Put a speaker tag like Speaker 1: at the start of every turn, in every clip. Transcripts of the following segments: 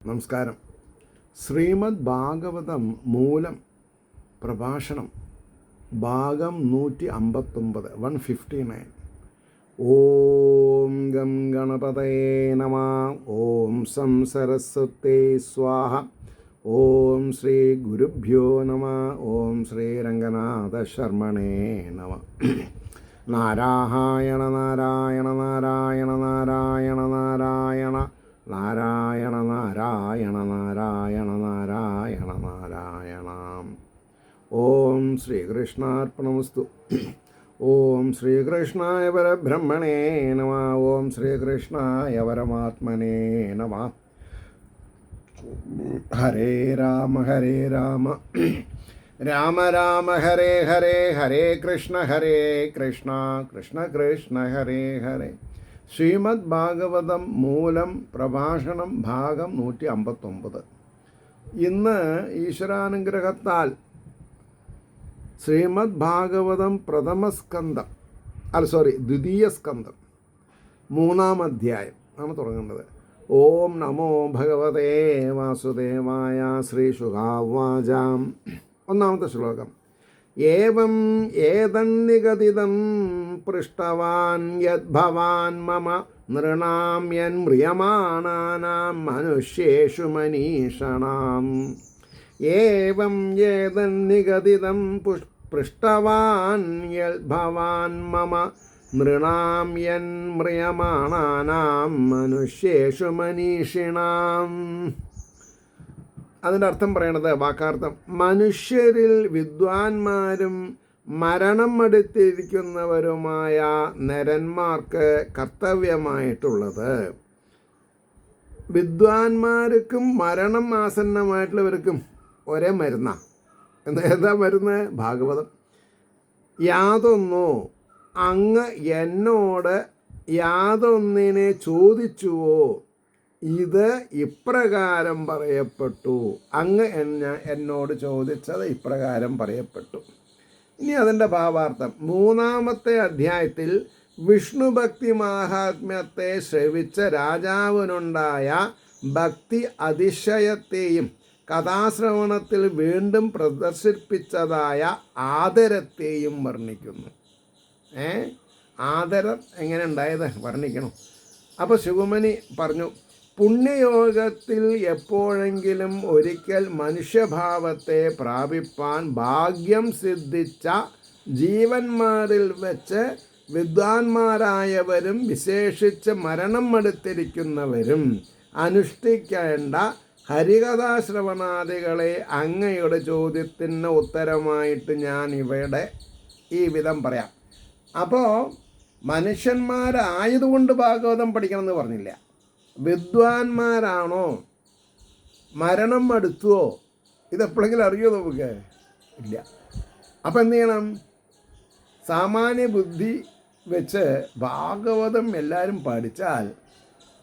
Speaker 1: നമസ്കാരം. ശ്രീമദ് ഭാഗവതം മൂലം പ്രഭാഷണം ഭാഗം 159 159. ഓം ഗം ഗണപതയേ നമഃ. ഓം സം സരസ്വതേ സ്വാഹ. ഓം ശ്രീ ഗുരുഭ്യോ നമഃ. ഓം ശ്രീ രംഗനാഥ ശർമ്മണേ നമഃ. നാരായണ നാരായണ നാരായണ നാരായണ നാരായണ നാരായണ നാരായണ നാരായണ നാരായണ നാരായണ. ഓം ശ്രീകൃഷ്ണാർപ്പണമസ്തു. ഓം ശ്രീകൃഷ്ണായ പരബ്രഹ്മണേ നമഃ. ഓം ശ്രീകൃഷ്ണായ പരമാത്മനേ നമഃ. ഹരേ രാമ രാമ രാമ ഹരേ ഹരേ, ഹരേ കൃഷ്ണ കൃഷ്ണ കൃഷ്ണ ഹരേ ഹരേ. ശ്രീമദ് ഭാഗവതം മൂലം പ്രഭാഷണം ഭാഗം 159. ഇന്ന് ഈശ്വരാനുഗ്രഹത്താൽ ശ്രീമദ് ഭാഗവതം ദ്വിതീയ സ്കന്ധം 3-ാം അധ്യായം ആണ് തുടങ്ങുന്നത്. ഓം നമോ ഭഗവതേ വാസുദേവായ. ശ്രീ ശുകാവാച. 1-ാമത്തെ ശ്ലോകം. ഏവം ഏതന്നിഗതിതം പൃഷ്ടവാൻ യദ്ഭവാൻ മമ നൃണാം യന്മ്രിയമാണാനാം മനുഷ്യേഷു മനീഷണാം. ഏവം ഏതന്നിഗതിതം പൃഷ്ടവാൻ യദ്ഭവാൻ മമ നൃണാം യന്മ്രിയമാണാനാം മനുഷ്യേഷു മനീഷിണാം. അതിൻ്റെ അർത്ഥം പറയണത്, വാക്കാർത്ഥം, മനുഷ്യരിൽ വിദ്വാൻമാരും മരണം അടുത്തിരിക്കുന്നവരുമായ നരന്മാർക്ക് കർത്തവ്യമായിട്ടുള്ളത്. വിദ്വാൻമാർക്കും മരണം ആസന്നമായിട്ടുള്ളവർക്കും ഒരേ മരുന്നാണ്. ഏതാ മരുന്ന്? ഭാഗവതം. യാതൊന്നോ അങ്ങ് എന്നോട് യാതൊന്നിനെ ചോദിച്ചുവോ, ഇത് ഇപ്രകാരം പറയപ്പെട്ടു. അങ്ങ് എന്നോട് ചോദിച്ചത് ഇപ്രകാരം പറയപ്പെട്ടു. ഇനി അതിൻ്റെ ഭാവാർത്ഥം. 3-ാമത്തെ അധ്യായത്തിൽ വിഷ്ണുഭക്തി മാഹാത്മ്യത്തെ ശ്രവിച്ച രാജാവിനുണ്ടായ ഭക്തി അതിശയത്തെയും കഥാശ്രവണത്തിൽ വീണ്ടും പ്രദർശിപ്പിച്ചതായ ആദരത്തെയും വർണ്ണിക്കുന്നു. ആദരം എങ്ങനെ ഉണ്ടായത് വർണ്ണിക്കണം. അപ്പോൾ ശുകുമനി പറഞ്ഞു, പുണ്യയോഗത്തിൽ എപ്പോഴെങ്കിലും ഒരിക്കൽ മനുഷ്യഭാവത്തെ പ്രാപിപ്പാൻ ഭാഗ്യം സിദ്ധിച്ച ജീവന്മാരിൽ വെച്ച് വിദ്വാൻമാരായവരും വിശേഷിച്ച് മരണം അടുത്തിരിക്കുന്നവരും അനുഷ്ഠിക്കേണ്ട ഹരികഥാശ്രവണാദികളെ അങ്ങയുടെ ചോദ്യത്തിന് ഉത്തരമായിട്ട് ഞാൻ ഇവിടെ ഈ വിധം പറയാം. അപ്പോൾ മനുഷ്യന്മാരായതുകൊണ്ട് ഭാഗവതം പഠിക്കണമെന്ന് പറഞ്ഞില്ല. വിദ്വാൻമാരാണോ, മരണം അടുത്തുവോ, ഇതെപ്പോഴെങ്കിലും അറിയോ നമുക്ക്? ഇല്ല. അപ്പം എന്ത് ചെയ്യണം? സാമാന്യ ബുദ്ധി വെച്ച് ഭാഗവതം എല്ലാവരും പഠിച്ചാൽ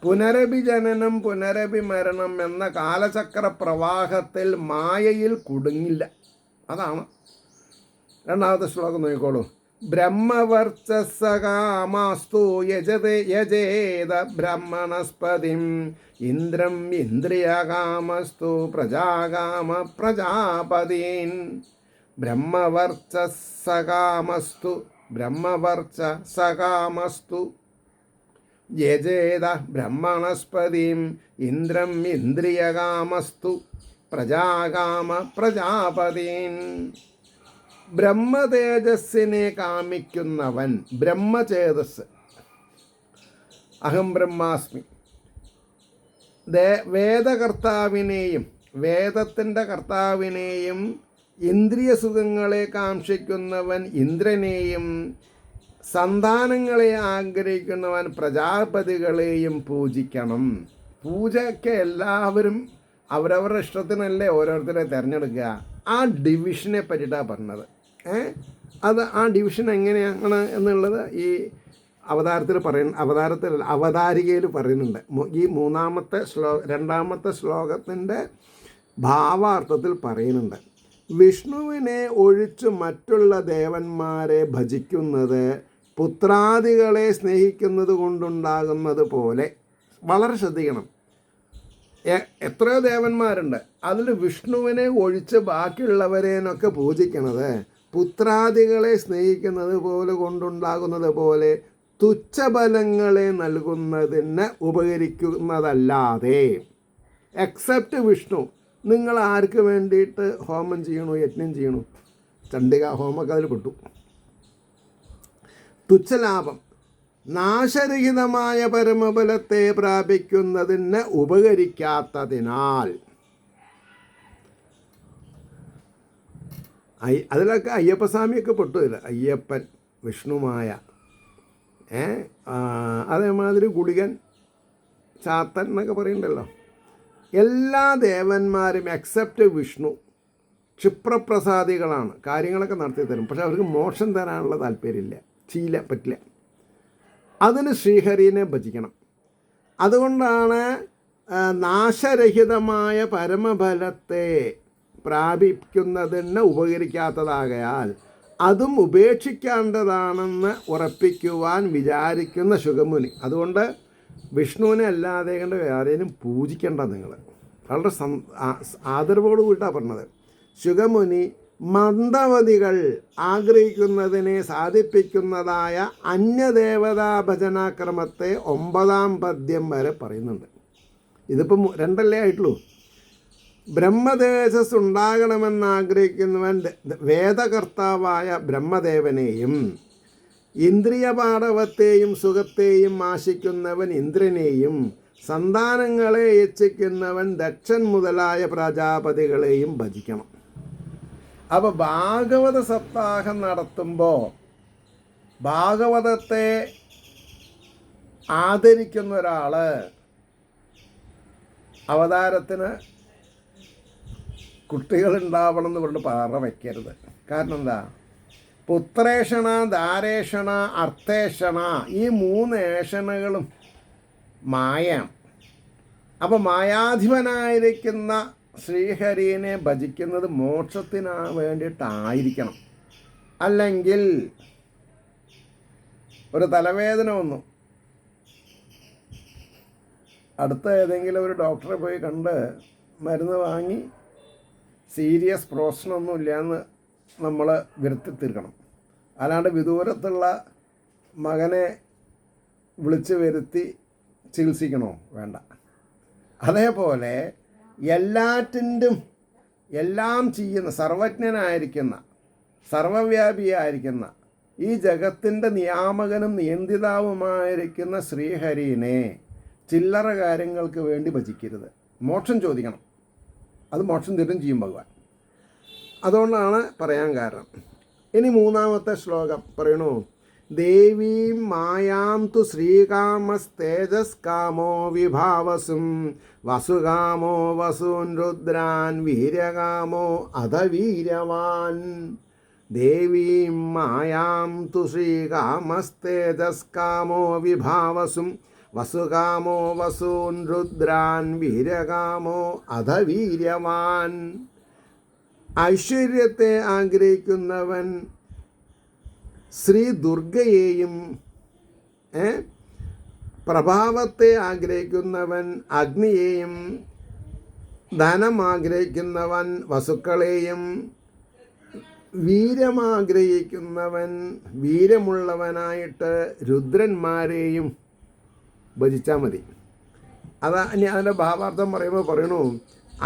Speaker 1: പുനരഭി ജനനം പുനരഭി മരണം എന്ന കാലചക്ര പ്രവാഹത്തിൽ മായയിൽ കുടുങ്ങില്ല. അതാണ് 2-ാമത്തെ ശ്ലോകം. നോക്കിക്കോളൂ. ബ്രഹ്മവർച്ചസകാമാസ്തു യജേത ബ്രഹ്മണസ്പതിം ഇന്ദ്രം ഇന്ദ്രിയകാമസ്തു പ്രജാകാമ പ്രജാപതീൻ. ബ്രഹ്മവർച്ചസകാമസ്തു യജേത ബ്രഹ്മണസ്പതിം ഇന്ദ്രം ഇന്ദ്രിയകാമസ്തു പ്രജാകാമ പ്രജാപതീൻ. ബ്രഹ്മതേജസ്സിനെ കാമിക്കുന്നവൻ, ബ്രഹ്മചേതസ്, അഹം ബ്രഹ്മാസ്മി, വേദകർത്താവിനെയും വേദത്തിൻ്റെ കർത്താവിനെയും ഇന്ദ്രിയ സുഖങ്ങളെ കാക്ഷിക്കുന്നവൻ ഇന്ദ്രനെയും സന്താനങ്ങളെ ആഗ്രഹിക്കുന്നവൻ പ്രജാപതികളെയും പൂജിക്കണം. പൂജയ്ക്ക് എല്ലാവരും അവരവരുടെ ഇഷ്ടത്തിനല്ലേ ഓരോരുത്തരെ തിരഞ്ഞെടുക്കുക. ആ ഡിവിഷനെ പറ്റിയിട്ടാണ് പറഞ്ഞത്. അത് ആ ഡിവിഷൻ എങ്ങനെയാണ് എന്നുള്ളത് ഈ അവതാരികയിൽ പറയുന്നുണ്ട്. ഈ 2-ാമത്തെ ശ്ലോകത്തിൻ്റെ ഭാവാർത്ഥത്തിൽ പറയുന്നുണ്ട്. വിഷ്ണുവിനെ ഒഴിച്ച് മറ്റുള്ള ദേവന്മാരെ ഭജിക്കുന്നത് പുത്രാദികളെ സ്നേഹിക്കുന്നത് കൊണ്ടുണ്ടാകുന്നത് പോലെ വളരെ ശ്രദ്ധിക്കണം. എത്രയോ ദേവന്മാരുണ്ട്. അതിൽ വിഷ്ണുവിനെ ഒഴിച്ച് ബാക്കിയുള്ളവരേനൊക്കെ പൂജിക്കണത് പുത്രാദികളെ സ്നേഹിക്കുന്നത് പോലെ കൊണ്ടുണ്ടാകുന്നത് പോലെ തുച്ഛബലങ്ങളെ നൽകുന്നതിന് ഉപകരിക്കുന്നതല്ലാതെ, എക്സെപ്റ്റ് വിഷ്ണു, നിങ്ങൾ ആർക്ക് വേണ്ടിയിട്ട് ഹോമം ചെയ്യണു, യജ്ഞം ചെയ്യണു? ചണ്ഡിക ഹോമൊക്കെ അതിൽ പെട്ടു. തുച്ഛലാഭം നാശരഹിതമായ പരമബലത്തെ പ്രാപിക്കുന്നതിന് ഉപകരിക്കാത്തതിനാൽ അതിലൊക്കെ അയ്യപ്പസ്വാമിയൊക്കെ പെട്ടില്ല. അയ്യപ്പൻ, വിഷ്ണുമായ, അതേമാതിരി ഗുളികൻ, ചാത്തൻ എന്നൊക്കെ പറയുന്നുണ്ടല്ലോ. എല്ലാ ദേവന്മാരും എക്സെപ്റ്റ് വിഷ്ണു ക്ഷിപ്രപ്രസാദികളാണ്, കാര്യങ്ങളൊക്കെ നടത്തി തരും. പക്ഷെ അവർക്ക് മോക്ഷം തരാനുള്ള താല്പര്യമില്ല, പറ്റില്ല. അതിന് ശ്രീഹരിനെ ഭജിക്കണം. അതുകൊണ്ടാണ് നാശരഹിതമായ പരമഫലത്തെ പ്രാപിക്കുന്നതിന് ഉപകരിക്കാത്തതാകയാൽ അതും ഉപേക്ഷിക്കേണ്ടതാണെന്ന് ഉറപ്പിക്കുവാൻ വിചാരിക്കുന്ന ശുഗമുനി. അതുകൊണ്ട് വിഷ്ണുവിനെ അല്ലാതെ കണ്ട് വേറെയും പൂജിക്കേണ്ട. നിങ്ങൾ വളരെ ആദരവോട് കൂട്ടാണ് പറഞ്ഞത്. ശുഗമുനി മന്ദവതികൾ ആഗ്രഹിക്കുന്നതിനെ സാധിപ്പിക്കുന്നതായ അന്യദേവതാ ഭജനാക്രമത്തെ 9-ാം പദ്യം വരെ പറയുന്നുണ്ട്. ഇതിപ്പം 2 ആയിട്ടുള്ളൂ. ബ്രഹ്മതേജസ് ഉണ്ടാകണമെന്നാഗ്രഹിക്കുന്നവൻ വേദകർത്താവായ ബ്രഹ്മദേവനെയും, ഇന്ദ്രിയപാടവത്തെയും സുഖത്തെയും ആശിക്കുന്നവൻ ഇന്ദ്രനെയും, സന്താനങ്ങളെ ഇച്ഛിക്കുന്നവൻ ദക്ഷൻ മുതലായ പ്രജാപതികളെയും ഭജിക്കണം. അപ്പോൾ ഭാഗവത സപ്താഹം നടത്തുമ്പോൾ ഭാഗവതത്തെ ആദരിക്കുന്ന ഒരാൾ അവതാരത്തിന് കുട്ടികളുണ്ടാവണം എന്ന് പറഞ്ഞ് പറ വയ്ക്കരുത്. കാരണം എന്താ? പുത്രേഷണ, ദാരേഷണ, അർത്ഥേഷണ, ഈ 3 ഏഷണകളും മായം. അപ്പോൾ മായാധിപനായിരിക്കുന്ന ശ്രീഹരിനെ ഭജിക്കുന്നത് മോക്ഷത്തിന് വേണ്ടിയിട്ടായിരിക്കണം. അല്ലെങ്കിൽ ഒരു തലവേദന വന്നു, അടുത്ത ഏതെങ്കിലും ഒരു ഡോക്ടറെ പോയി കണ്ട് മരുന്ന് വാങ്ങി സീരിയസ് പ്രശ്നമൊന്നുമില്ല എന്ന് നമ്മൾ വരുത്തി തീർക്കണം. അല്ലാണ്ട് വിദൂരത്തുള്ള മകനെ വിളിച്ച് വരുത്തി ചികിത്സിക്കണോ? വേണ്ട. അതേപോലെ എല്ലാം ചെയ്യുന്ന സർവജ്ഞനായിരിക്കുന്ന സർവവ്യാപിയായിരിക്കുന്ന ഈ ജഗത്തിൻ്റെ നിയാമകനും നിയന്ത്രിതാവുമായിരിക്കുന്ന ശ്രീഹരിനെ ചില്ലറ കാര്യങ്ങൾക്ക് വേണ്ടി ഭജിക്കരുത്. മോക്ഷം ചോദിക്കണം. അത് മോക്ഷം തരും ചെയ്യും ഭഗവാൻ. അതുകൊണ്ടാണ് പറയാൻ കാരണം. ഇനി 3-ാമത്തെ ശ്ലോകം പറയണു. ദേവീം മായാം തു ശ്രീകാമസ്തേജസ്കാമോ വിഭാവസും വസുകാമോ വസൂൻ രുദ്രാൻ വീര്യകാമോ അധവീര്യവാൻ. ദേവീം മായാം തു ശ്രീകാമസ്തേജസ്കാമോ വിഭാവസും വസുകാമോ വസൂൻ രുദ്രാൻ വീര്യകാമോ അധവീര്യവാൻ. ഐശ്വര്യത്തെ ആഗ്രഹിക്കുന്നവൻ ശ്രീ ദുർഗയെയും, പ്രഭാവത്തെ ആഗ്രഹിക്കുന്നവൻ അഗ്നിയെയും, ധനം ആഗ്രഹിക്കുന്നവൻ വസുക്കളെയും, വീര്യമാഗ്രഹിക്കുന്നവൻ വീര്യമുള്ളവനായിട്ട് രുദ്രന്മാരെയും ഭജിച്ചാൽ മതി. ഇനി അതിൻ്റെ ഭാവാർത്ഥം പറയുമ്പോൾ പറയണു.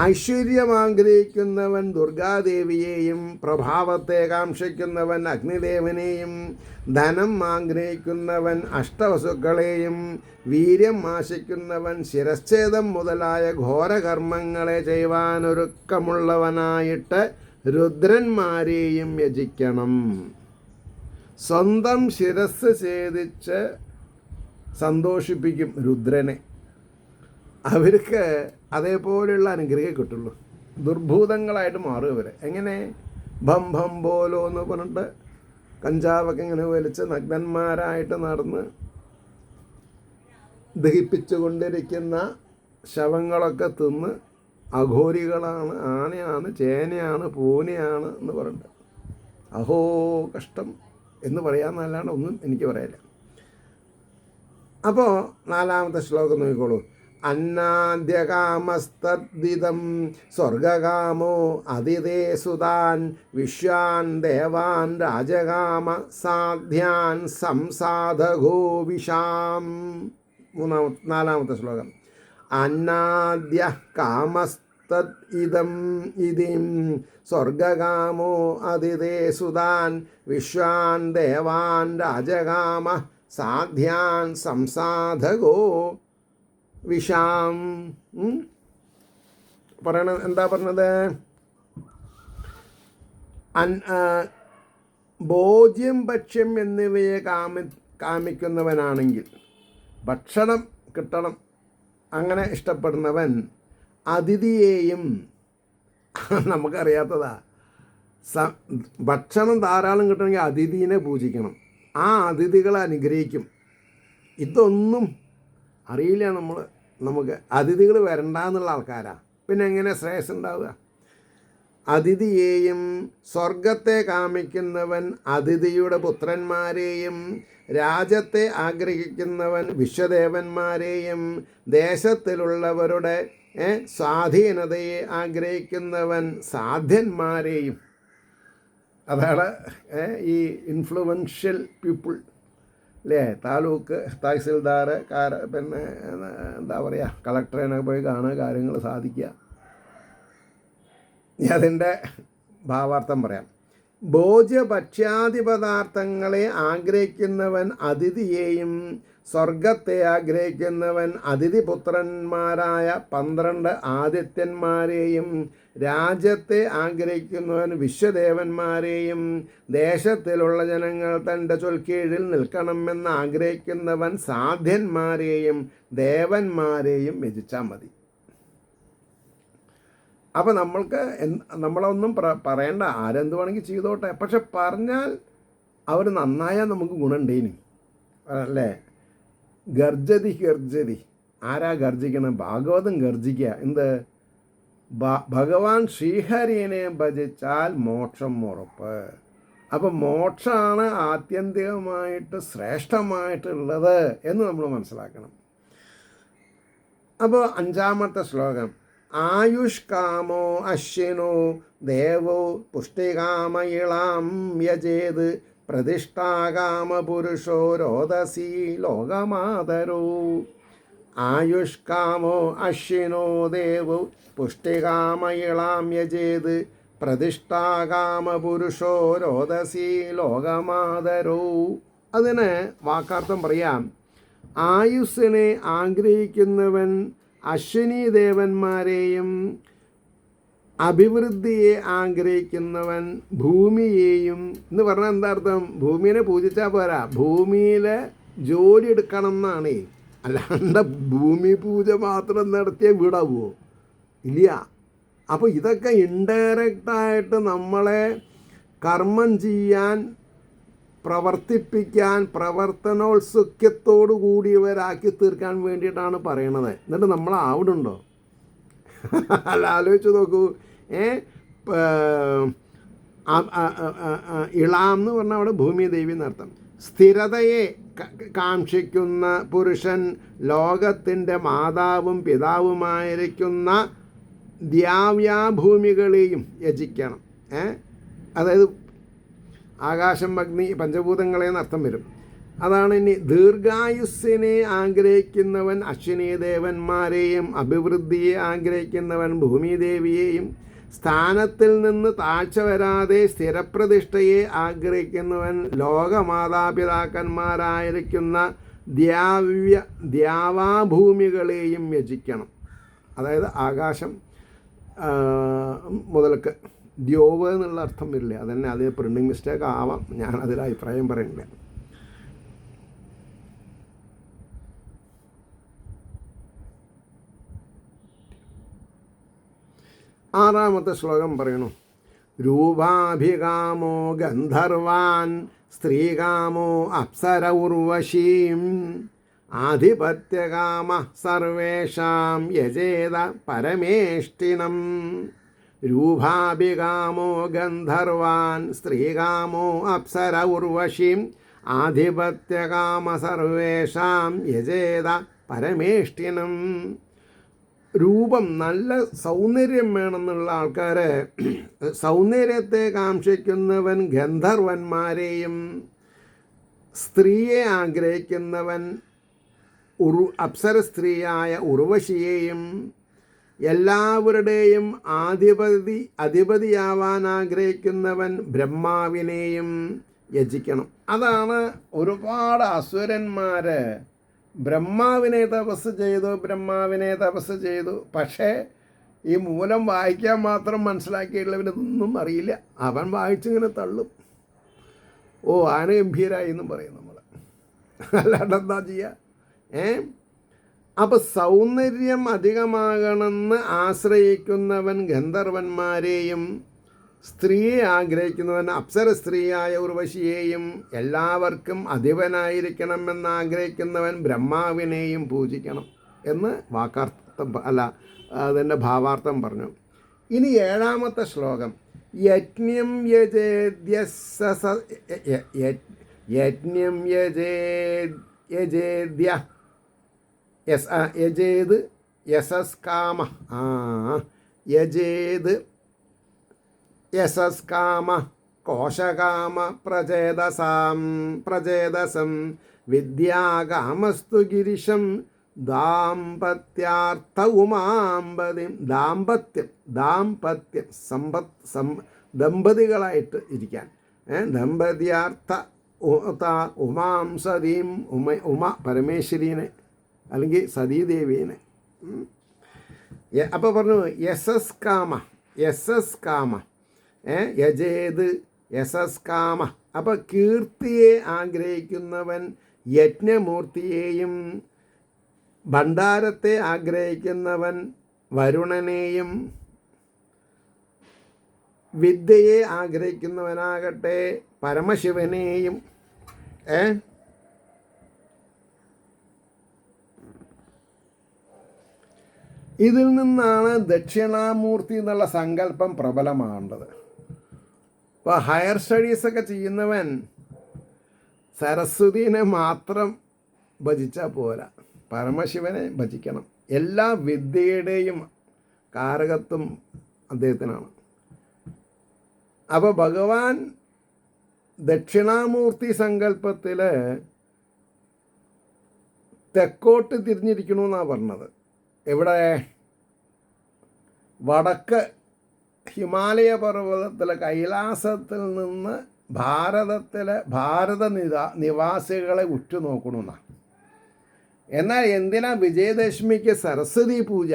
Speaker 1: ഐശ്വര്യമാഗ്രഹിക്കുന്നവൻ ദുർഗാദേവിയെയും, പ്രഭാവത്തെ കാക്ഷിക്കുന്നവൻ അഗ്നിദേവനെയും, ധനം ആഗ്രഹിക്കുന്നവൻ അഷ്ടവസുക്കളെയും, വീര്യം ആശിക്കുന്നവൻ ശിരച്ഛേദം മുതലായ ഘോരകർമ്മങ്ങളെ ചെയ്യുവാനൊരുക്കമുള്ളവനായിട്ട് രുദ്രന്മാരെയും യജിക്കണം. സ്വന്തം ശിരസ് ഛേദിച്ച് സന്തോഷിപ്പിക്കും രുദ്രനെ. അവർക്ക് അതേപോലെയുള്ള അനുഗ്രഹം കിട്ടുള്ളൂ. ദുർഭൂതങ്ങളായിട്ട് മാറും ഇവർ. എങ്ങനെ? ഭം ഭം പോലോ എന്ന് പറഞ്ഞിട്ട് കഞ്ചാവൊക്കെ ഇങ്ങനെ വലിച്ച് നഗ്നന്മാരായിട്ട് നടന്ന് ദഹിപ്പിച്ചു കൊണ്ടിരിക്കുന്ന ശവങ്ങളൊക്കെ തിന്ന് അഘോരികളാണ്, ആനയാണ്, ചേനയാണ്, പൂനയാണ് എന്ന് പറഞ്ഞിട്ട് അഹോ കഷ്ടം എന്ന് പറയാമെന്നല്ലാണ്ട് ഒന്നും എനിക്ക് പറയാനില്ല. അപ്പോൾ 4-ാമത്തെ ശ്ലോകം നോക്കിക്കോളൂ. അന്നാദ്യകാമസ്തദ്ദിദം സ്വർഗകാമോ അതിതേ സുതാൻ വിശ്വാൻ ദേവാൻ രാജകാമ സാധ്യാൻ സംസാധകോ വിഷാം. നാലാമത്തെ ശ്ലോകം. അന്നാദ്യ കാമസ്തദ് ഇദം ഇതിം സ്വർഗകാമോ അതിതേ സുതാൻ വിശ്വാൻ ദേവാൻ രാജകാമ സാധ്യാൻ സംസാധകോ വിഷാം. പറയണത് എന്താ പറഞ്ഞത്? ഭോജ്യം ഭക്ഷ്യം എന്നിവയെ കാമിക്കുന്നവനാണെങ്കിൽ, ഭക്ഷണം കിട്ടണം അങ്ങനെ ഇഷ്ടപ്പെടുന്നവൻ അതിഥിയെയും, നമുക്കറിയാത്തതാ, ഭക്ഷണം ധാരാളം കിട്ടണമെങ്കിൽ അതിഥീനെ പൂജിക്കണം, ആ അതിഥികളെ അനുഗ്രഹിക്കും. ഇതൊന്നും അറിയില്ല നമുക്ക് അതിഥികൾ വരണ്ടെന്നുള്ള ആൾക്കാരാണ്. പിന്നെ എങ്ങനെ ശ്രേയസ് ഉണ്ടാവുക? അതിഥിയെയും സ്വർഗത്തെ കാമിക്കുന്നവൻ അതിഥിയുടെ പുത്രന്മാരെയും രാജ്യത്തെ ആഗ്രഹിക്കുന്നവൻ വിശ്വദേവന്മാരെയും ദേശത്തിലുള്ളവരുടെ സ്വാധീനതയെ ആഗ്രഹിക്കുന്നവൻ സാധ്യന്മാരെയും. അതാണ് ഈ ഇൻഫ്ലുവൻഷ്യൽ പീപ്പിൾ അല്ലേ? താലൂക്ക് തഹസിൽദാർ, പിന്നെ എന്താ പറയുക, കളക്ടറേനൊക്കെ പോയി കാണുക, കാര്യങ്ങൾ സാധിക്കുക. അതിൻ്റെ ഭാവാർത്ഥം പറയാം. ഭോജ്യഭക്ഷ്യാദി പദാർത്ഥങ്ങളെ ആഗ്രഹിക്കുന്നവൻ അതിഥിയെയും സ്വർഗത്തെ ആഗ്രഹിക്കുന്നവൻ അതിഥിപുത്രന്മാരായ 12 ആദിത്യന്മാരെയും രാജ്യത്തെ ആഗ്രഹിക്കുന്നവൻ വിശ്വദേവന്മാരെയും ദേശത്തിലുള്ള ജനങ്ങൾ തൻ്റെ ചൊൽക്കീഴിൽ നിൽക്കണമെന്ന് ആഗ്രഹിക്കുന്നവൻ സാധ്യന്മാരെയും ദേവന്മാരെയും യജിച്ചാൽ മതി. അപ്പോൾ നമ്മളൊന്നും പറയേണ്ട, ആരെന്ത് വേണമെങ്കിൽ ചെയ്തോട്ടെ. പക്ഷെ പറഞ്ഞാൽ അവർ നന്നായാൽ നമുക്ക് ഗുണമുണ്ടേനി അല്ലേ? ഗർജതി. ആരാ ഗർജിക്കണം? ഭാഗവതം ഗർജിക്കുക. എന്ത്? ഭഗവാൻ ശ്രീഹരിനെ ഭജിച്ചാൽ മോക്ഷം ഉറപ്പ്. അപ്പം മോക്ഷമാണ് ആത്യന്തികമായിട്ട് ശ്രേഷ്ഠമായിട്ടുള്ളത് എന്ന് നമ്മൾ മനസ്സിലാക്കണം. അപ്പോൾ 5-ാമത്തെ ശ്ലോകം. ആയുഷ്കാമോ അശ്വിനോ ദേവോ പുഷ്ടികാമയിളാം യജേത് പ്രതിഷ്ഠാകാമ പുരുഷോ രോദസി ലോകമാതരോ. ആയുഷ്കാമോ അശ്വിനോ ദേവോ പുഷ്ടികാമയിളാം യജേത് പ്രതിഷ്ഠാകാമ പുരുഷോ രോദസി ലോകമാതരോ. അതിന് വാക്കാർത്ഥം പറയാം. ആയുസ്സിനെ ആഗ്രഹിക്കുന്നവൻ അശ്വിനി ദേവന്മാരെയും അഭിവൃദ്ധിയെ ആഗ്രഹിക്കുന്നവൻ ഭൂമിയെയും. എന്ന് പറഞ്ഞാൽ എന്താ അർത്ഥം? ഭൂമിയെ പൂജിച്ചാൽ പോരാ, ഭൂമിയിൽ ജോലി എടുക്കണം എന്നാണ്. അല്ലാണ്ട് ഭൂമി പൂജ മാത്രം നടത്തിയാൽ വീടാവുമോ? ഇല്ല. അപ്പോൾ ഇതൊക്കെ ഇൻഡയറക്റ്റായിട്ട് നമ്മളെ കർമ്മം ചെയ്യാൻ, പ്രവർത്തിപ്പിക്കാൻ, പ്രവർത്തനോത്സുക്യത്തോടു കൂടിയവരാക്കി തീർക്കാൻ വേണ്ടിയിട്ടാണ് പറയണത്. എന്നിട്ട് നമ്മൾ ആവിടുണ്ടോ? അല്ല, ആലോചിച്ച് നോക്കൂ. ഇളാം എന്ന് പറഞ്ഞാൽ അവിടെ ഭൂമി ദേവി എന്നർത്ഥം. സ്ഥിരതയെ കാക്ഷിക്കുന്ന പുരുഷൻ ലോകത്തിൻ്റെ മാതാവും പിതാവുമായിരിക്കുന്ന ദ്യാവ്യാഭൂമികളെയും യജിക്കണം. അതായത് ആകാശം, അഗ്നി, പഞ്ചഭൂതങ്ങളെ എന്നർത്ഥം വരും. അതാണ്. ഇനി ദീർഘായുസ്സിനെ ആഗ്രഹിക്കുന്നവൻ അശ്വിനി ദേവന്മാരെയും അഭിവൃദ്ധിയെ ആഗ്രഹിക്കുന്നവൻ ഭൂമിദേവിയെയും സ്ഥാനത്തിൽ നിന്ന് താഴ്ച വരാതെ സ്ഥിരപ്രതിഷ്ഠയെ ആഗ്രഹിക്കുന്നവൻ ലോകമാതാപിതാക്കന്മാരായിരിക്കുന്ന ദ്യാവാഭൂമികളെയും യജിക്കണം. അതായത് ആകാശം മുതൽക്ക് ദ്യോവ് എന്നുള്ള അർത്ഥം വരില്ല. അതന്നെ, അത് പ്രിൻറ്റിങ് മിസ്റ്റേക്ക് ആവാം. ഞാൻ അതിൽ അഭിപ്രായം പറയുന്നില്ല. ആറാമത്തെ ശ്ലോകം പറയണു. രൂപാഭികാമോ ഗന്ധർവാൻ സ്ത്രീകാമോ അപ്സര ഉർവശീം ആധിപത്യകാമ സർവേഷാം യജേത പരമേഷ്ഠിനം. രൂപാഭികാമോ ഗന്ധർവാൻ സ്ത്രീകാമോ അപ്സര ഉർവശീം ആധിപത്യകാമ സർവേഷാം യജേത പരമേഷ്ഠിനം. രൂപം, നല്ല സൗന്ദര്യം വേണമെന്നുള്ള ആൾക്കാരെ, സൗന്ദര്യത്തെ കാക്ഷിക്കുന്നവൻ ഗന്ധർവന്മാരെയും, സ്ത്രീയെ ആഗ്രഹിക്കുന്നവൻ അപ്സര സ്ത്രീയായ ഉർവശിയെയും, എല്ലാവരുടെയും അധിപതിയാവാൻ ആഗ്രഹിക്കുന്നവൻ ബ്രഹ്മാവിനെയും യജിക്കണം. അതാണ് ഒരുപാട് അസുരന്മാർ ബ്രഹ്മാവിനെ തപസ് ചെയ്തു. പക്ഷേ ഈ മൂലം വായിക്കാൻ മാത്രം മനസ്സിലാക്കിയിട്ടുള്ളവരൊന്നും അറിയില്ല. അവൻ വായിച്ചിങ്ങനെ തള്ളും. ഓ, ആന ഗംഭീരായി എന്നും പറയും നമ്മൾ. അല്ലാണ്ട് എന്താ ചെയ്യുക? അപ്പോൾ സൗന്ദര്യം അധികമാകണമെന്ന് ആശ്രയിക്കുന്നവൻ ഗന്ധർവന്മാരെയും, സ്ത്രീയെ ആഗ്രഹിക്കുന്നവൻ അപ്സര സ്ത്രീയായ ഉർവശിയെയും, എല്ലാവർക്കും അധിപനായിരിക്കണമെന്ന് ആഗ്രഹിക്കുന്നവൻ ബ്രഹ്മാവിനെയും പൂജിക്കണം എന്ന് വാക്കാർത്ഥം അതിൻ്റെ ഭാവാർത്ഥം പറഞ്ഞു. ഇനി 7ാമത്തെ ശ്ലോകം. യജ്ഞം യജേത് യശസ്കാമ യജേത് യശസ്കാമ കോശകാമ പ്രചേതസം വിദ്യാകാമസ്തു ഗിരിശം ദാമ്പത്യാർത്ഥ ഉമാമ്പതിം. ദാമ്പത്യം ദമ്പതികളായിട്ട് ഇരിക്കാൻ, ദമ്പതിയാർത്ഥ ഉമാം സതീം, ഉമ പരമേശ്വരീനെ അല്ലെങ്കിൽ സതീദേവീനെ. അപ്പോൾ പറഞ്ഞു യശസ്കാമ യജേത് യശസ്കാമ. അപ്പോൾ കീർത്തിയെ ആഗ്രഹിക്കുന്നവൻ യജ്ഞമൂർത്തിയെയും, ഭണ്ഡാരത്തെ ആഗ്രഹിക്കുന്നവൻ വരുണനെയും, വിദ്യയെ ആഗ്രഹിക്കുന്നവനാകട്ടെ പരമശിവനെയും. ഇതിൽ നിന്നാണ് ദക്ഷിണാമൂർത്തി എന്നുള്ള സങ്കല്പം പ്രബലമാകേണ്ടത്. ഇപ്പോൾ ഹയർ സ്റ്റഡീസൊക്കെ ചെയ്യുന്നവൻ സരസ്വതീനെ മാത്രം ഭജിച്ചാൽ പോരാ, പരമശിവനെ ഭജിക്കണം. എല്ലാ വിദ്യയുടെയും കാരകത്വം അദ്ദേഹത്തിനാണ്. അപ്പോൾ ഭഗവാൻ ദക്ഷിണാമൂർത്തി സങ്കല്പത്തിൽ തെക്കോട്ട് തിരിഞ്ഞിരിക്കണമെന്നാണ് പറഞ്ഞത്. എവിടെ? വടക്ക് ഹിമാലയ പർവ്വതത്തിലെ കൈലാസത്തിൽ നിന്ന് ഭാരത നിവാസികളെ ഉറ്റുനോക്കണമെന്നാണ്. എന്നാൽ എന്തിനാ വിജയദശമിക്ക് സരസ്വതി പൂജ?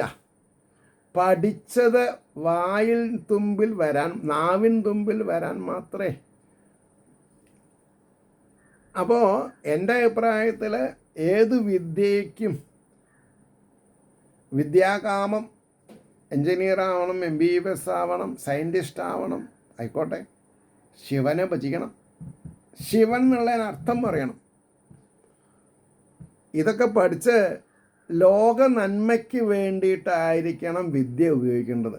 Speaker 1: പഠിച്ചത് വായിൽ തുമ്പിൽ വരാൻ, നാവിൻ തുമ്പിൽ വരാൻ മാത്രമേ. അപ്പോൾ എൻ്റെ അഭിപ്രായത്തിൽ ഏത് വിദ്യയ്ക്കും വിദ്യാകാമം, എൻജിനീയർ ആവണം, MBBS ആവണം, സയൻറ്റിസ്റ്റ് ആവണം, ആയിക്കോട്ടെ, ശിവനെ ഭജിക്കണം. ശിവൻ എന്നുള്ളതിന് അർത്ഥം പറയണം. ഇതൊക്കെ പഠിച്ച് ലോക നന്മയ്ക്ക് വേണ്ടിയിട്ടായിരിക്കണം വിദ്യ ഉപയോഗിക്കേണ്ടത്.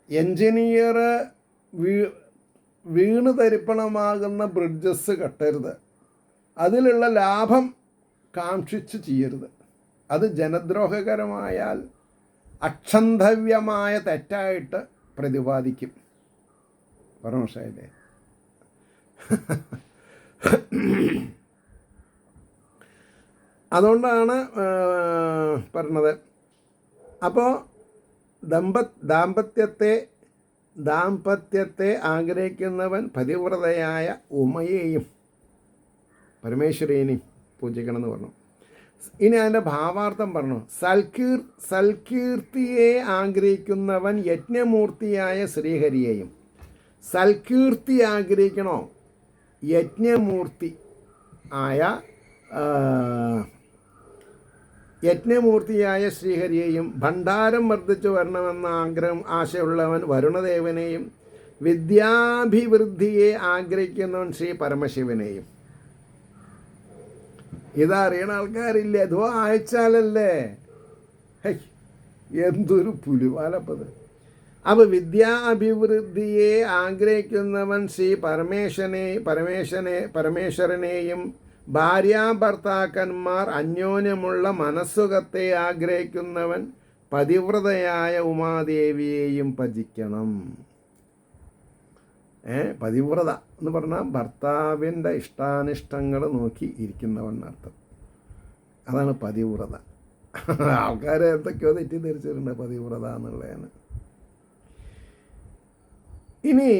Speaker 1: എൻജിനീയർ വീണ് തരിപ്പണമാകുന്ന ബ്രിഡ്ജസ് കെട്ടരുത്. അതിലുള്ള ലാഭം കാക്ഷിച്ച് ചെയ്യരുത്. അത് ജനദ്രോഹകരമായാൽ അക്ഷന്തവ്യമായ തെറ്റായിട്ട് പ്രതിപാദിക്കും. പരമശായില്ലേ? അതുകൊണ്ടാണ് പറഞ്ഞത്. അപ്പോൾ ദാമ്പത്യത്തെ ആഗ്രഹിക്കുന്നവൻ പതിവ്രതയായ ഉമയെയും പരമേശ്വരീനെയും പൂജിക്കണമെന്ന് പറഞ്ഞു. ഇനി അതിൻ്റെ ഭാവാർത്ഥം പറഞ്ഞു. സൽകീർത്തിയെ ആഗ്രഹിക്കുന്നവൻ യജ്ഞമൂർത്തിയായ ശ്രീഹരിയെയും. സൽകീർത്തി ആഗ്രഹിക്കണോ? യജ്ഞമൂർത്തി ആയ ശ്രീഹരിയെയും. ഭണ്ഡാരം വർദ്ധിച്ചു വരണമെന്ന ആശയുള്ളവൻ വരുണദേവനെയും. വിദ്യാഭിവൃദ്ധിയെ ആഗ്രഹിക്കുന്നവൻ ശ്രീ പരമശിവനെയും. ഇതറിയണ ആൾക്കാരില്ലേ? അതോ അയച്ചാലല്ലേ? എന്തൊരു പുലിവാലപ്പത്. അപ്പോൾ വിദ്യാഭിവൃദ്ധിയെ ആഗ്രഹിക്കുന്നവൻ ശ്രീ പരമേശ്വരനെയും. ഭാര്യാഭർത്താക്കന്മാർ അന്യോന്യമുള്ള മനസ്സുഖത്തെ ആഗ്രഹിക്കുന്നവൻ പതിവ്രതയായ ഉമാദേവിയെയും ഭജിക്കണം. പതിവ്രത എന്ന് പറഞ്ഞാൽ ഭർത്താവിൻ്റെ ഇഷ്ടാനിഷ്ടങ്ങൾ നോക്കി ഇരിക്കുന്നവൻ അർത്ഥം. അതാണ് പതിവ്രത. ആൾക്കാർ എന്തൊക്കെയോ തെറ്റിദ്ധരിച്ചിട്ടുണ്ട് പതിവ്രത എന്നുള്ളതാണ്. ഇനി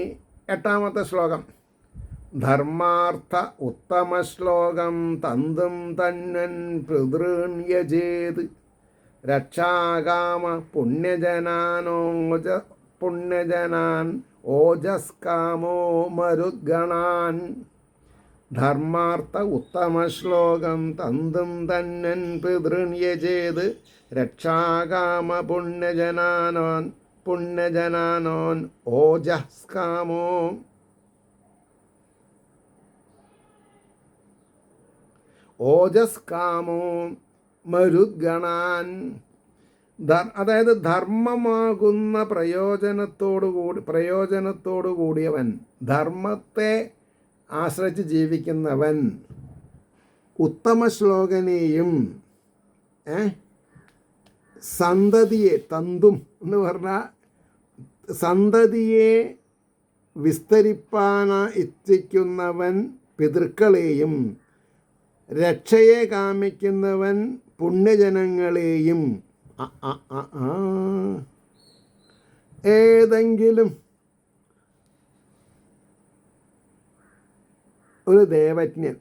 Speaker 1: 8ാമത്തെ ശ്ലോകം. ധർമാർത്ഥ ഉത്തമ ശ്ലോകം തന്തും തന്നൻ പിതൃണ്യജേത് രക്ഷാകാമ പുണ്യജനാൻ ഓജസ്കാമോ മരുദ്ഗണാൻ. ധർമാർത്ഥ ഉത്തമ ശ്ലോകം തന്തും തന്നൻ പിതൃണ്യജേത് രക്ഷാകാമ പുണ്യജനാനോൻ ഓജസ്കാമോ മരുദ്ഗണാൻ. അതായത് ധർമ്മമാകുന്ന പ്രയോജനത്തോടു കൂടിയവൻ, ധർമ്മത്തെ ആശ്രയിച്ച് ജീവിക്കുന്നവൻ, ഉത്തമ ശ്ലോകനെയും സന്തതിയെ, തന്തും എന്ന് പറഞ്ഞാൽ സന്തതിയെ വിസ്തരിപ്പാൻ ഇച്ഛിക്കുന്നവൻ പിതൃക്കളെയും, രക്ഷയെ കാമിക്കുന്നവൻ പുണ്യജനങ്ങളെയും. ഏതെങ്കിലും ഒരു ദേവജ്ഞൻ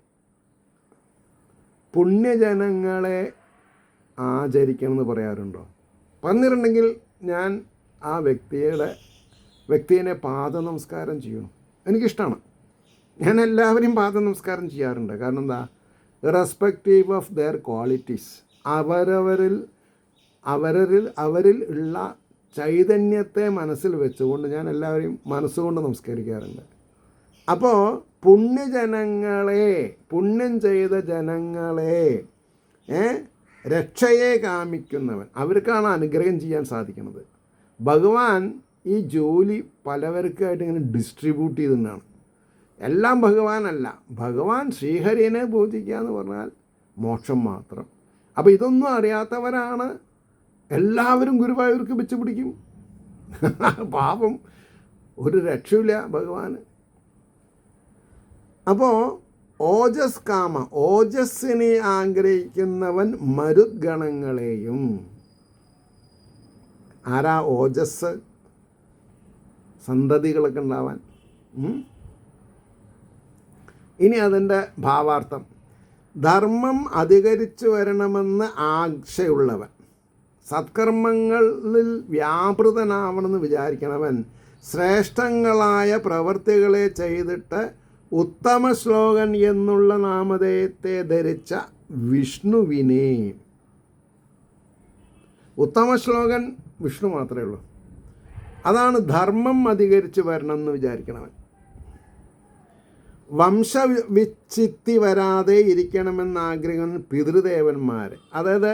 Speaker 1: പുണ്യജനങ്ങളെ ആചരിക്കണമെന്ന് പറയാറുണ്ടോ? പറഞ്ഞിട്ടുണ്ടെങ്കിൽ ഞാൻ ആ വ്യക്തിയെ പാദ നമസ്കാരം ചെയ്യണം. എനിക്കിഷ്ടമാണ്. ഞാൻ എല്ലാവരെയും പാദ നമസ്കാരം ചെയ്യാറുണ്ട്. കാരണം എന്താ? റെസ്പെക്റ്റീവ് ഓഫ് ദെയർ ക്വാളിറ്റീസ്, അവരിൽ ഉള്ള ചൈതന്യത്തെ മനസ്സിൽ വെച്ചുകൊണ്ട് ഞാൻ എല്ലാവരെയും മനസ്സുകൊണ്ട് നമസ്കരിക്കാറുണ്ട്. അപ്പോൾ പുണ്യം ചെയ്ത ജനങ്ങളെ രക്ഷയെ കാമിക്കുന്നവൻ, അവർക്കാണ് അനുഗ്രഹം ചെയ്യാൻ സാധിക്കുന്നത്. ഭഗവാൻ ഈ ജോലി പലവർക്കായിട്ട് ഇങ്ങനെ ഡിസ്ട്രിബ്യൂട്ട് ചെയ്തതാണ്. എല്ലാം ഭഗവാനല്ല. ഭഗവാൻ ശ്രീഹരിനെ പൂജിക്കുക എന്ന് പറഞ്ഞാൽ മോക്ഷം മാത്രം. അപ്പോൾ ഇതൊന്നും അറിയാത്തവരാണ് എല്ലാവരും ഗുരുവായൂർക്ക് വെച്ച് പിടിക്കും. പാപം, ഒരു രക്ഷയില്ല ഭഗവാന്. അപ്പോൾ ഓജസ്സിനെ ആഗ്രഹിക്കുന്നവൻ മരുദ്ഗണങ്ങളെയും. ആരാ ഓജസ്? സന്തതികളൊക്കെ ഉണ്ടാവാൻ. ഇനി അതിൻ്റെ ഭാവാർത്ഥം. ധർമ്മം അധികരിച്ചു വരണമെന്ന് ആശയുള്ളവൻ, സത്കർമ്മങ്ങളിൽ വ്യാപൃതനാവണമെന്ന് വിചാരിക്കണവൻ, ശ്രേഷ്ഠങ്ങളായ പ്രവൃത്തികളെ ചെയ്തിട്ട് ഉത്തമ ശ്ലോകൻ എന്നുള്ള നാമധേയത്തെ ധരിച്ച വിഷ്ണുവിനെ. ഉത്തമ ശ്ലോകൻ വിഷ്ണു മാത്രമേ ഉള്ളൂ. അതാണ് ധർമ്മം അധികരിച്ച് വരണം എന്ന് വിചാരിക്കണവൻ. വംശവിച്ഛിത്തി വരാതെ ഇരിക്കണമെന്നാഗ്രഹിക്കുന്ന പിതൃദേവന്മാർ, അതായത്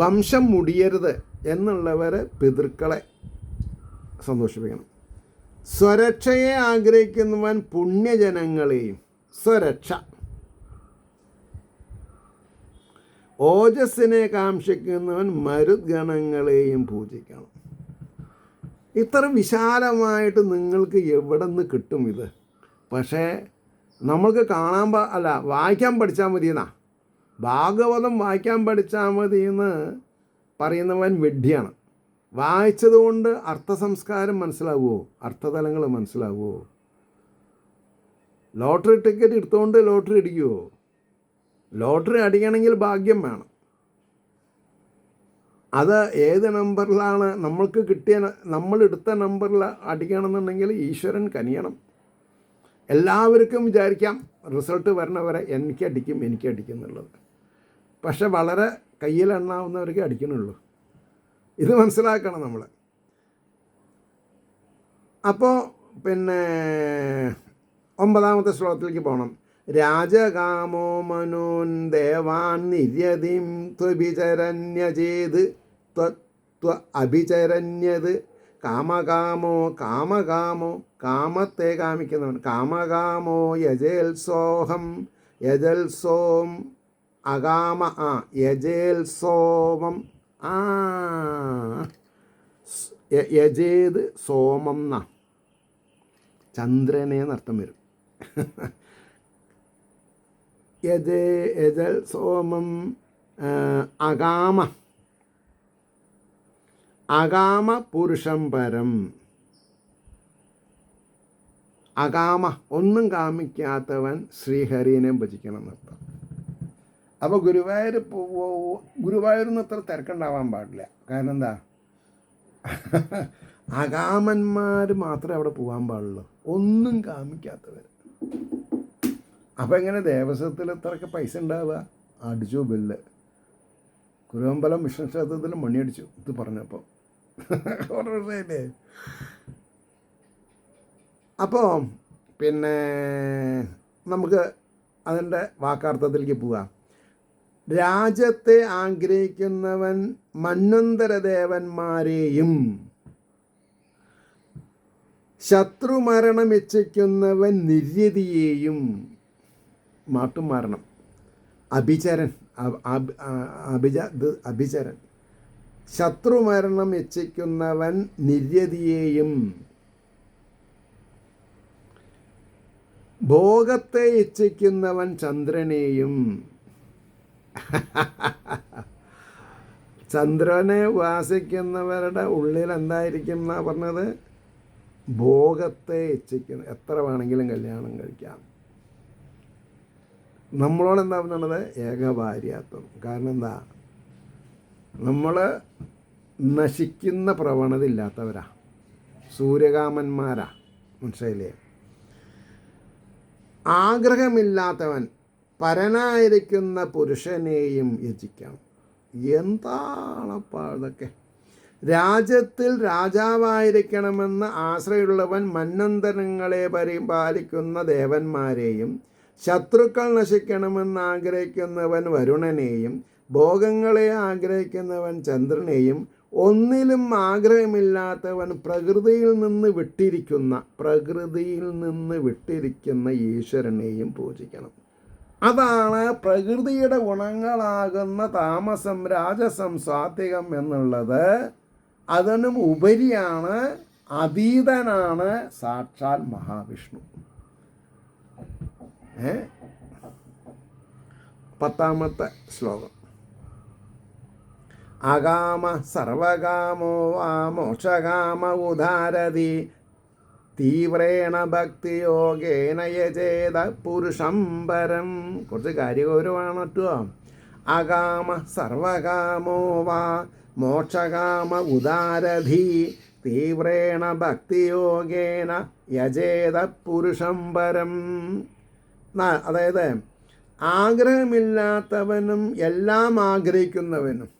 Speaker 1: വംശം മുടിയരുത് എന്നുള്ളവർ പിതൃക്കളെ സന്തോഷിപ്പിക്കണം. സ്വരക്ഷയെ ആഗ്രഹിക്കുന്നവൻ പുണ്യജനങ്ങളെയും, സ്വരക്ഷ. ഓജസ്സിനെ കാംക്ഷിക്കുന്നവൻ മരുദ്ഗണങ്ങളെയും പൂജിക്കണം. ഇത്ര വിശാലമായിട്ട് നിങ്ങൾക്ക് എവിടെ നിന്ന് കിട്ടും ഇത്? പക്ഷേ നമ്മൾക്ക് വായിക്കാൻ പഠിച്ചാൽ മതിയെന്നാ. ഭാഗവതം വായിക്കാൻ പഠിച്ചാൽ മതിയെന്ന് പറയുന്നവൻ വിഡ്ഢിയാണ്. വായിച്ചതുകൊണ്ട് അർത്ഥസംസ്കാരം മനസ്സിലാവുമോ? അർത്ഥതലങ്ങൾ മനസ്സിലാവുമോ? ലോട്ടറി ടിക്കറ്റ് എടുത്തുകൊണ്ട് ലോട്ടറി അടിക്കുമോ? ലോട്ടറി അടിക്കണമെങ്കിൽ ഭാഗ്യം വേണം. അത് ഏത് നമ്പറിലാണ് നമ്മൾക്ക് നമ്മളെടുത്ത നമ്പറിൽ അടിക്കണമെന്നുണ്ടെങ്കിൽ ഈശ്വരൻ കനിയണം. എല്ലാവർക്കും വിചാരിക്കാം റിസൾട്ട് വരണവരെ എനിക്ക് അടിക്കും എന്നുള്ളത്. പക്ഷെ വളരെ കയ്യിലെണ്ണാവുന്നവർക്ക് അടിക്കണുള്ളൂ. ഇത് മനസ്സിലാക്കണം നമ്മൾ. അപ്പോൾ പിന്നെ 9ാമത്തെ ശ്ലോകത്തിലേക്ക് പോകണം. രാജകാമോ മനോൻ ദേവാൻ നിര്യതിം ത്വഭിചരണ്യചേത് അഭിചരണ്യത് കാമകാമോ കാമത്തെ കാമിക്കുന്നവൻ, കാമകാമോ യജൽസോം അകാമ യജേൽ സോമം യജേത് സോമം എന്നാ ചന്ദ്രനെ എന്നർത്ഥം വരും. യജൽ സോമം അകാമ പുരുഷം പരം. ഒന്നും കാമിക്കാത്തവൻ ശ്രീഹരിനെ ഭജിക്കണം എന്നർത്ഥം. അപ്പോൾ ഗുരുവായൂരിൽ നിന്ന് അത്ര തിരക്കുണ്ടാവാൻ പാടില്ല. കാരണം എന്താ, അകാമന്മാർ മാത്രമേ അവിടെ പോകാൻ പാടുള്ളൂ, ഒന്നും കാമിക്കാത്തവർ. അപ്പോൾ എങ്ങനെ ദേവസ്വത്തിൽ ഇത്രയൊക്കെ പൈസ ഉണ്ടാവുക? അടിച്ചു ബില്ല്. കുരുവമ്പലം വിഷ്ണു ക്ഷേത്രത്തിൽ മണിയടിച്ചു ഇത് പറഞ്ഞപ്പോൾ. ഓർമ്മയില്ലേ? അപ്പോൾ പിന്നെ നമുക്ക് അതിൻ്റെ വാക്കാർത്ഥത്തിലേക്ക് പോകാം. രാജ്യത്തെ ആഗ്രഹിക്കുന്നവൻ മന്വന്തരദേവന്മാരെയും ശത്രുമരണം ഇച്ഛിക്കുന്നവൻ നിര്യതിയെയും. മാട്ടുമരണം, അഭിചരൻ, അഭിചരൻ. ശത്രുമരണം ഇച്ഛിക്കുന്നവൻ നിര്യതിയെയും ഭോഗത്തെ ഇച്ഛിക്കുന്നവൻ ചന്ദ്രനെയും. ചന്ദ്രനെ ഉപാസിക്കുന്നവരുടെ ഉള്ളിൽ എന്തായിരിക്കും എന്നാ പറഞ്ഞത്? ഭോഗത്തെ ഇച്ഛിക്കുന്നു. എത്ര വേണമെങ്കിലും കല്യാണം കഴിക്കാം. നമ്മളോട് എന്താ പറഞ്ഞത്? ഏകഭാര്യാത്വം. കാരണം എന്താ, നമ്മൾ നശിക്കുന്ന പ്രവണത ഇല്ലാത്തവരാ, സൂര്യകാമന്മാരാ. മനസ്സിലായില്ലേ? ആഗ്രഹമില്ലാത്തവൻ പരനായിരിക്കുന്ന പുരുഷനെയും യജിക്കണം. എന്താണപ്പാ ഇതൊക്കെ? രാജ്യത്തിൽ രാജാവായിരിക്കണമെന്ന് ആശ്രയമുള്ളവൻ മന്വന്തരങ്ങളെ പരിപാലിക്കുന്ന ദേവന്മാരെയും ശത്രുക്കൾ നശിക്കണമെന്ന് ആഗ്രഹിക്കുന്നവൻ വരുണനെയും ഭോഗങ്ങളെ ആഗ്രഹിക്കുന്നവൻ ചന്ദ്രനെയും ഒന്നിലും ആഗ്രഹമില്ലാത്തവൻ പ്രകൃതിയിൽ നിന്ന് വിട്ടിരിക്കുന്ന ഈശ്വരനെയും പൂജിക്കണം. അതാണ് പ്രകൃതിയുടെ ഗുണങ്ങളാകുന്ന താമസം, രാജസം, സാത്വികം എന്നുള്ളത്. അതിനും ഉപരിയാണ്, അതീതനാണ് സാക്ഷാൽ മഹാവിഷ്ണു. 10ാമത്തെ ശ്ലോകം. അകാമ സർവകാമോ വാ മോക്ഷകാമ ഉദാരതി തീവ്രേണ ഭക്തിയോഗേന യജേത പുരുഷം പരം. കുറച്ച് കാര്യഗൗരവമാണ് കേട്ടോ. അകാമ സർവകാമോ വാ മോക്ഷകാമ ഉദാരധി തീവ്രേണ ഭക്തിയോഗേന യജേത പുരുഷം പരം. അതായത് ആഗ്രഹമില്ലാത്തവനും എല്ലാം ആഗ്രഹിക്കുന്നവനും.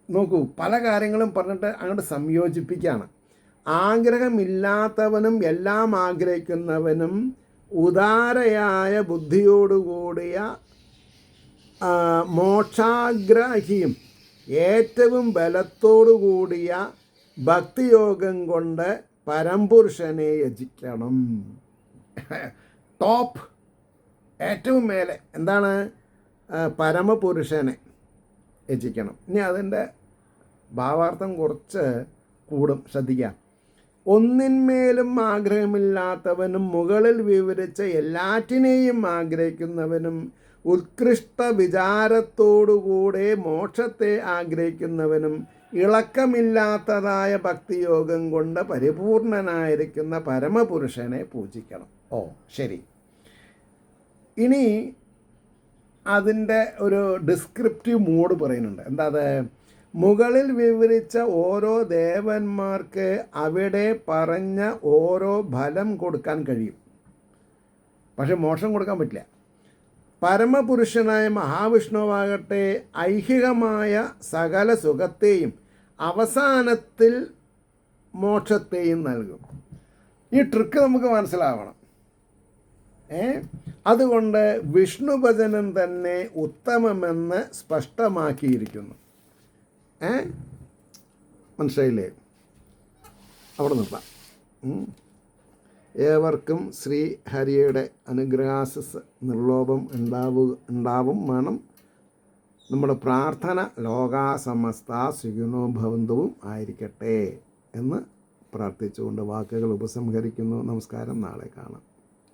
Speaker 1: നോക്കൂ, പല കാര്യങ്ങളും പറഞ്ഞിട്ട് അങ്ങോട്ട് സംയോജിപ്പിക്കുകയാണ്. ആഗ്രഹമില്ലാത്തവനും എല്ലാം ആഗ്രഹിക്കുന്നവനും ഉദാരയായ ബുദ്ധിയോടുകൂടിയ മോക്ഷാഗ്രഹിയും ഏറ്റവും ബലത്തോടുകൂടിയ ഭക്തിയോഗം കൊണ്ട് പരംപുരുഷനെ യജിക്കണം. ടോപ്പ്, ഏറ്റവും മേലെ എന്താണ്? പരമപുരുഷനെ യജിക്കണം. ഇനി അതിൻ്റെ ഭാവാർത്ഥം കുറച്ച് കൂടും, ശ്രദ്ധിക്കാം. ഒന്നിന്മേലും ആഗ്രഹമില്ലാത്തവനും മുകളിൽ വിവരിച്ച എല്ലാറ്റിനെയും ആഗ്രഹിക്കുന്നവനും ഉത്കൃഷ്ട വിചാരത്തോടുകൂടെ മോക്ഷത്തെ ആഗ്രഹിക്കുന്നവനും ഇളക്കമില്ലാത്തതായ ഭക്തിയോഗം കൊണ്ട് പരിപൂർണനായിരിക്കുന്ന പരമപുരുഷനെ പൂജിക്കണം. ഓ ശരി. ഇനി അതിൻ്റെ ഒരു ഡിസ്ക്രിപ്റ്റീവ് മോഡ് പറയുന്നുണ്ട്. എന്താ അത്? മുകളിൽ വിവരിച്ച ഓരോ ദേവന്മാർക്ക് അവിടെ പറഞ്ഞ ഓരോ ഫലം കൊടുക്കാൻ കഴിയും, പക്ഷെ മോക്ഷം കൊടുക്കാൻ പറ്റില്ല. പരമപുരുഷനായ മഹാവിഷ്ണുവാകട്ടെ ഐഹികമായ സകല സുഖത്തെയും അവസാനത്തിൽ മോക്ഷത്തെയും നൽകും. ഈ ട്രിക്ക് നമുക്ക് മനസ്സിലാവണം. അതുകൊണ്ട് വിഷ്ണു ഭജനം തന്നെ ഉത്തമമെന്ന് സ്പഷ്ടമാക്കിയിരിക്കുന്നു. മനസ്സിലായില്ലേ? അവിടെ നിർത്താം. ഏവർക്കും ശ്രീ ഹരിയുടെ അനുഗ്രഹാശസ് നിർലോഭം ഉണ്ടാവും വേണം. നമ്മുടെ പ്രാർത്ഥന ലോകാ സമസ്ത സുഖിനോ ഭവന്തവും ആയിരിക്കട്ടെ എന്ന് പ്രാർത്ഥിച്ചുകൊണ്ട് വാക്കുകൾ ഉപസംഹരിക്കുന്നു. നമസ്കാരം. നാളെ കാണാം.